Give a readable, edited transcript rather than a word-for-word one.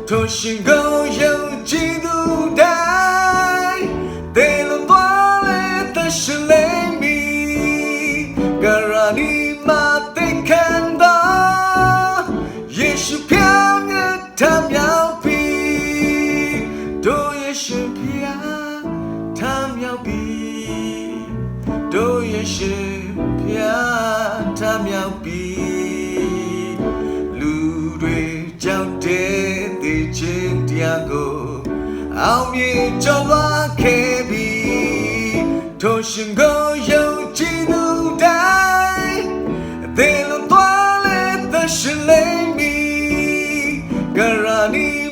ထိုရှင်ကိုယုံကြည်သူတိုင်းသေလွန်သွားလေသရှင်လိမ့်မည်ဂရာနီမာသိခံတော်ယေရှုဖျားမြတ်ထမြောက်ပြီတို့ယေရှုဖျားထမြောက်ပြီတို့ယေရှုဖျားထမြောက်ပြီလူတွေကြောက်တဲ့သေခြင်းတရားကိုအောင်မြင်ကြော်လာခဲ့ပြီထိုရှင်ကိုယုံကြည်သူတိုင်းသေလွန်သွားလေသရှင်လိမ့်မည်ဂရာနီ